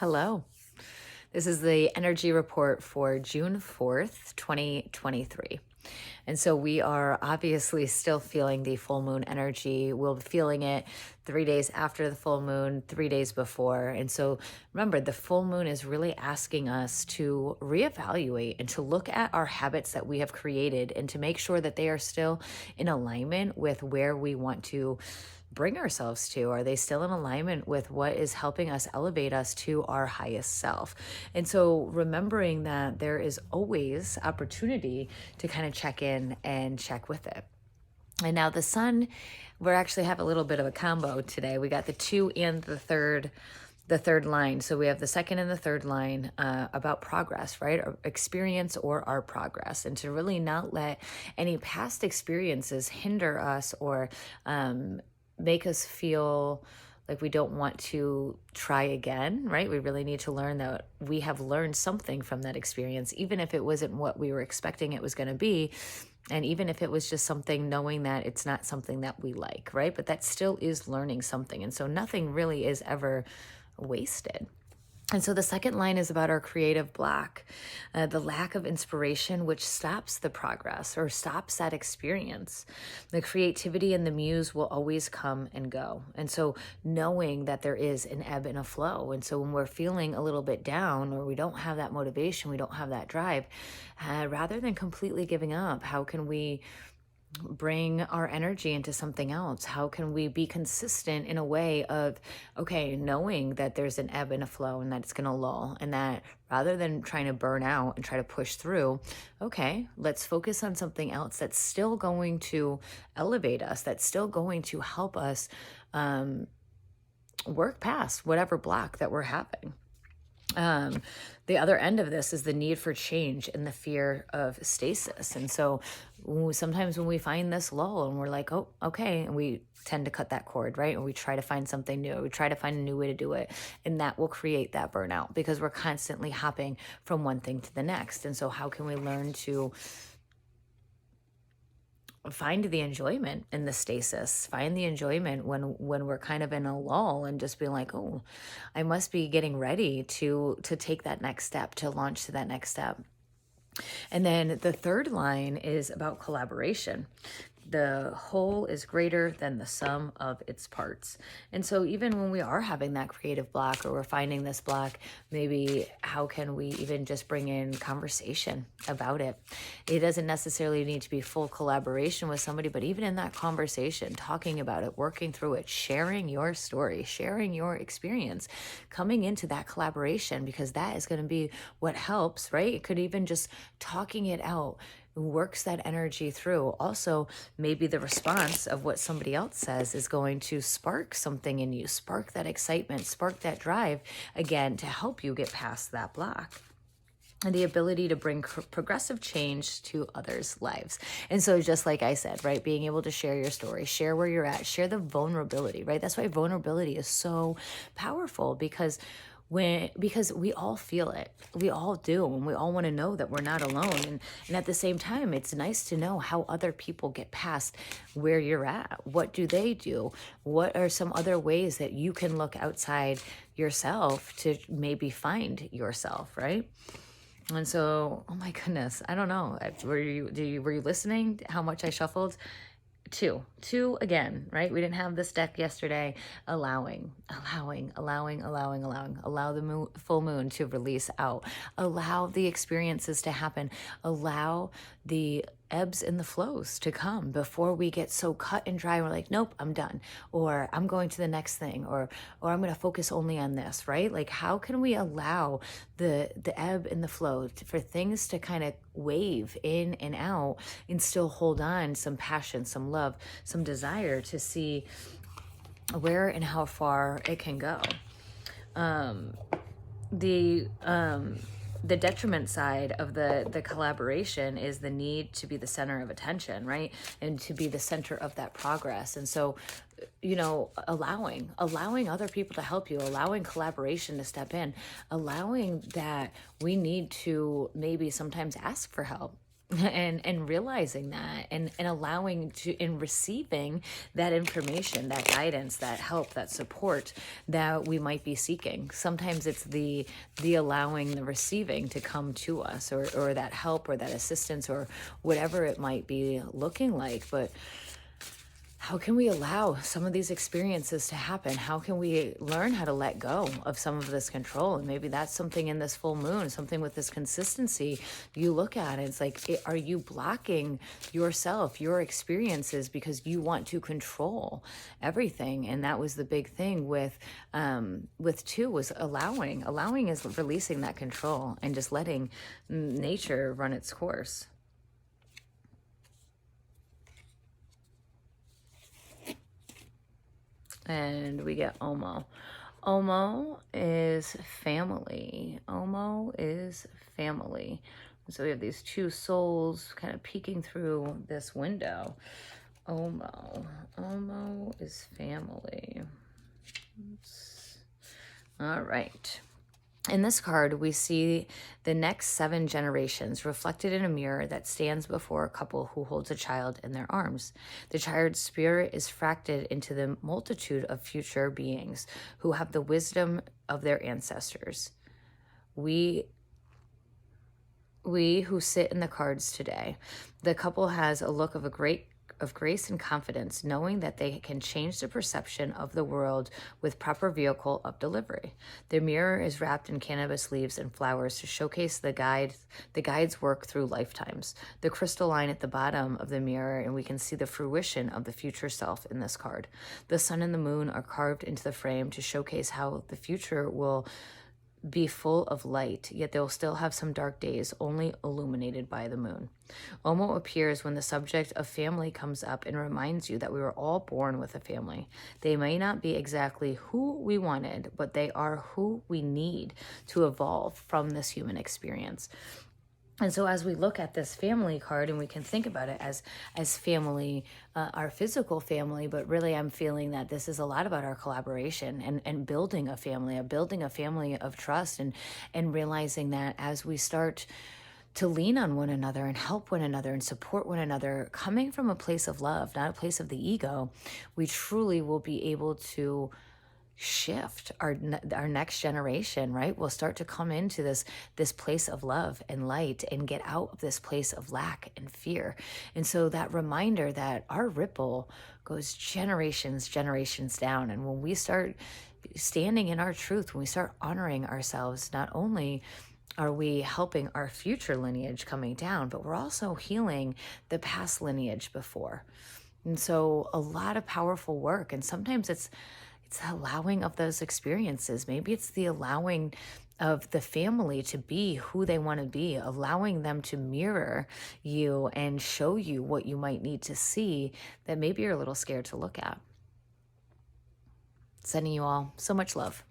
Hello. This is the energy report for June 4th, 2023. And so we are obviously still feeling the full moon energy. We'll be feeling it 3 days after the full moon, 3 days before. And so remember, the full moon is really asking us to reevaluate and to look at our habits that we have created and to make sure that they are still in alignment with where we want to bring ourselves to. Are they still in alignment with what is helping us elevate us to our highest self? And so remembering that there is always opportunity to kind of check in and check with it. And now the sun, we actually have a little bit of a combo today. We got the 2 and the third line. So we have the second and the third line about progress, right? Or experience or our progress, and to really not let any past experiences hinder us or make us feel like we don't want to try again, right? We really need to learn that we have learned something from that experience, even if it wasn't what we were expecting it was going to be. And even if it was just something, knowing that it's not something that we like, right? But that still is learning something. And so nothing really is ever wasted. And so the second line is about our creative block, the lack of inspiration, which stops the progress or stops that experience. The creativity and the muse will always come and go. And so knowing that there is an ebb and a flow. And so when we're feeling a little bit down or we don't have that motivation, we don't have that drive, rather than completely giving up, how can we bring our energy into something else? How can we be consistent in a way of, okay, knowing that there's an ebb and a flow and that it's going to lull, and that rather than trying to burn out and try to push through, okay, let's focus on something else that's still going to elevate us, that's still going to help us work past whatever block that we're having. The other end of this is the need for change and the fear of stasis. And so sometimes when we find this lull and we're like, oh, okay, and we tend to cut that cord, right? And we try to find something new. We try to find a new way to do it. And that will create that burnout because we're constantly hopping from one thing to the next. And so how can we learn to find the enjoyment in the stasis, find the enjoyment when we're kind of in a lull, and just being like, oh, I must be getting ready to take that next step, to launch to that next step. And then the third line is about collaboration. The whole is greater than the sum of its parts. And so even when we are having that creative block or we're finding this block, maybe how can we even just bring in conversation about it? It doesn't necessarily need to be full collaboration with somebody, but even in that conversation, talking about it, working through it, sharing your story, sharing your experience, coming into that collaboration, because that is going to be what helps, right? It could even just talking it out works that energy through. Also, maybe the response of what somebody else says is going to spark something in you, spark that excitement, spark that drive again to help you get past that block. And the ability to bring progressive change to others' lives. And so just like I said, right, being able to share your story, share where you're at, share the vulnerability, right? That's why vulnerability is so powerful, because we all feel it. We all do. And we all want to know that we're not alone. And at the same time, it's nice to know how other people get past where you're at. What do they do? What are some other ways that you can look outside yourself to maybe find yourself, right? And so, oh my goodness, I don't know. Were you listening to how much I shuffled? Two again, right? We didn't have this deck yesterday. Allow the full moon to release out. Allow the experiences to happen. Allow the ebbs and the flows to come before we get so cut and dry. We're like, nope, I'm done. Or I'm going to the next thing, or I'm going to focus only on this, right? Like, how can we allow the ebb and the flow for things to kind of wave in and out and still hold on some passion, some love, some desire to see where and how far it can go. The detriment side of the collaboration is the need to be the center of attention, right? And to be the center of that progress. And so, allowing other people to help you, allowing collaboration to step in, allowing that we need to maybe sometimes ask for help. and realizing that, and allowing to, and receiving that information, that guidance, that help, that support that we might be seeking. Sometimes it's the allowing, the receiving to come to us, or that help or that assistance or whatever it might be looking like. But how can we allow some of these experiences to happen? How can we learn how to let go of some of this control? And maybe that's something in this full moon, something with this consistency. You look at it, it's like, are you blocking yourself, your experiences, because you want to control everything? And that was the big thing with two, was allowing. Allowing is releasing that control and just letting nature run its course. And we get Omo. Omo is family. Omo is family. So we have these two souls kind of peeking through this window. Omo. Omo is family. Oops. All right. In this card, we see the next 7 generations reflected in a mirror that stands before a couple who holds a child in their arms. The child's spirit is fracted into the multitude of future beings who have the wisdom of their ancestors. We who sit in the cards today, the couple has a look of grace and confidence, knowing that they can change the perception of the world with proper vehicle of delivery. The mirror is wrapped in cannabis leaves and flowers to showcase the guide's work through lifetimes. The crystal line at the bottom of the mirror, and we can see the fruition of the future self in this card. The sun and the moon are carved into the frame to showcase how the future will be full of light, yet they'll still have some dark days, only illuminated by the moon. Omo appears when the subject of family comes up and reminds you that we were all born with a family. They may not be exactly who we wanted, but they are who we need to evolve from this human experience. And so as we look at this family card, and we can think about it as family, our physical family, but really I'm feeling that this is a lot about our collaboration and building a family of trust, and realizing that as we start to lean on one another and help one another and support one another, coming from a place of love, not a place of the ego, we truly will be able to shift our next generation, right? We'll start to come into this place of love and light and get out of this place of lack and fear. And so that reminder that our ripple goes generations down. And when we start standing in our truth, when we start honoring ourselves, not only are we helping our future lineage coming down, but we're also healing the past lineage before. And so a lot of powerful work. And sometimes it's allowing of those experiences. Maybe it's the allowing of the family to be who they want to be, allowing them to mirror you and show you what you might need to see that maybe you're a little scared to look at. Sending you all so much love.